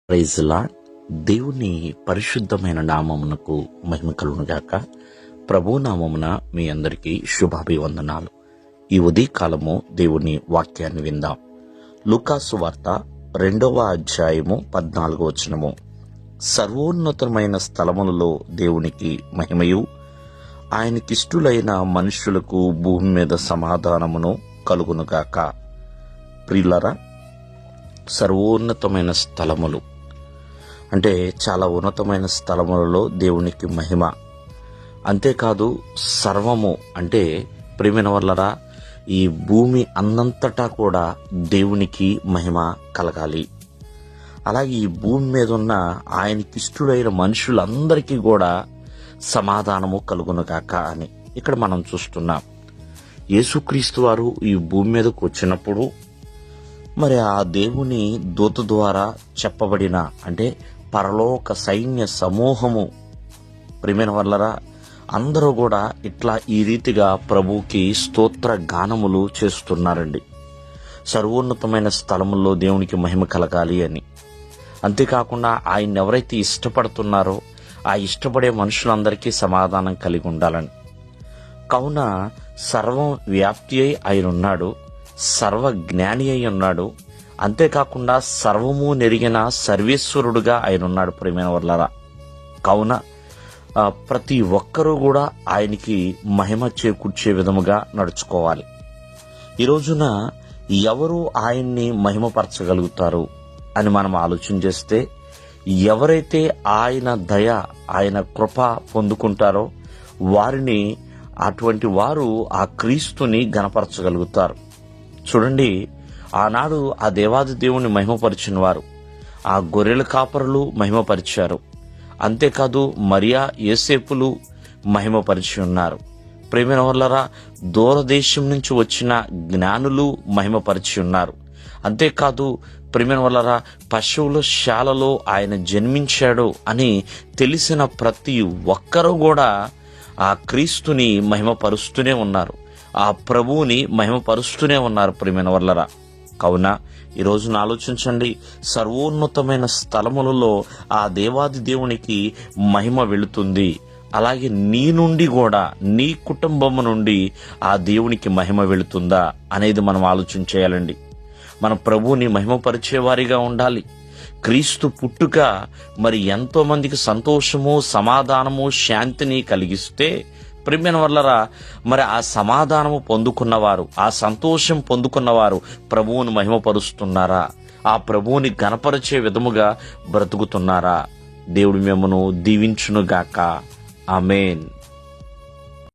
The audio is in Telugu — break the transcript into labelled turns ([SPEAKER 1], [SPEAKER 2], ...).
[SPEAKER 1] Praise lord. దేవుని పరిశుద్ధమైన నామమునకు మహిమ కలుగునుగాక. ప్రభు నామమున మీ అందరికీ శుభాభివందనాలు. ఈ ఉదయకాలము దేవుని వాక్యాన్ని విందాం. లూకాసు వార్త 2వ అధ్యాయము 14వ వచనము. సర్వోన్నతమైన స్థలములలో దేవునికి మహిమయు, ఆయనకిష్టులైన మనుష్యులకు భూమి మీద సమాధానమును కలుగునుగాక. ప్రియులరా, సర్వోన్నతమైన స్థలములు అంటే చాలా ఉన్నతమైన స్థలములలో దేవునికి మహిమ. అంతేకాదు సర్వము అంటే ప్రేమైన వల్లరా ఈ భూమి అన్నంతటా కూడా దేవునికి మహిమ కలగాలి. అలాగే ఈ భూమి మీద ఉన్న ఆయనకిష్టులైన మనుషులందరికీ కూడా సమాధానము కలుగునుగాక అని ఇక్కడ మనం చూస్తున్నాం. యేసుక్రీస్తు వారు ఈ భూమి మీదకు వచ్చినప్పుడు మరి ఆ దేవుని దూత ద్వారా చెప్పబడిన అంటే పరలోక సైన్య సమూహము ప్రియమైన వల్లరా అందరూ కూడా ఇట్లా ఈ రీతిగా ప్రభువుకి స్తోత్ర గానములు చేస్తున్నారండి. సర్వోన్నతమైన స్థలముల్లో దేవునికి మహిమ కలగాలి అని. అంతేకాకుండా ఆయన ఎవరైతే ఇష్టపడుతున్నారో ఆ ఇష్టపడే మనుషులందరికీ సమాధానం కలిగి ఉండాలని. కావున సర్వం వ్యాప్తి అయి ఆయన ఉన్నాడు, సర్వ జ్ఞాని అయి ఉన్నాడు. అంతేకాకుండా సర్వము నెరిగిన సర్వేశ్వరుడుగా ఆయన ఉన్నాడు ప్రియమైన వర్లారా. కావున ప్రతి ఒక్కరూ కూడా ఆయనకి మహిమ చేకూర్చే విధముగా నడుచుకోవాలి. ఈ రోజున ఎవరు ఆయన్ని మహిమపరచగలుగుతారు అని మనం ఆలోచన చేస్తే, ఎవరైతే ఆయన దయ ఆయన కృప పొందుకుంటారో వారిని అటువంటి వారు ఆ క్రీస్తుని గణపరచగలుగుతారు. చూడండి, ఆనాడు ఆ దేవాది దేవుని మహిమపరిచిన వారు ఆ గొర్రెల కాపరులు మహిమపరిచారు. అంతేకాదు మరియా యోసేపులు మహిమపరిచి ఉన్నారు. ప్రేమైన వల్లరా దూరదేశం నుంచి వచ్చిన జ్ఞానులు మహిమపరిచి ఉన్నారు. అంతేకాదు ప్రేమైన వల్లరా పశువుల శాలలో ఆయన జన్మించాడు అని తెలిసిన ప్రతి ఒక్కరూ కూడా ఆ క్రీస్తుని మహిమపరుస్తూనే ఉన్నారు, ఆ ప్రభువుని మహిమపరుస్తూనే ఉన్నారు ప్రియమైన వర్లరా. కావున ఈ రోజున ఆలోచించండి, సర్వోన్నతమైన స్థలములలో ఆ దేవాది దేవునికి మహిమ వెళుతుంది. అలాగే నీ నుండి కూడా నీ కుటుంబము నుండి ఆ దేవునికి మహిమ వెళుతుందా అనేది మనం ఆలోచన చేయాలండి. మన ప్రభువుని మహిమపరిచేవారిగా ఉండాలి. క్రీస్తు పుట్టుక మరి ఎంతో మందికి సంతోషము, సమాధానము, శాంతిని కలిగిస్తే ప్రియమైన వల్లరా మరి ఆ సమాధానము పొందుకున్నవారు, ఆ సంతోషం పొందుకున్నవారు ప్రభువుని మహిమపరుస్తున్నారా? ఆ ప్రభువుని గణపరిచే విధముగా బ్రతుకుతున్నారా? దేవుడు మిమ్మును దీవించునుగాక. ఆమేన్.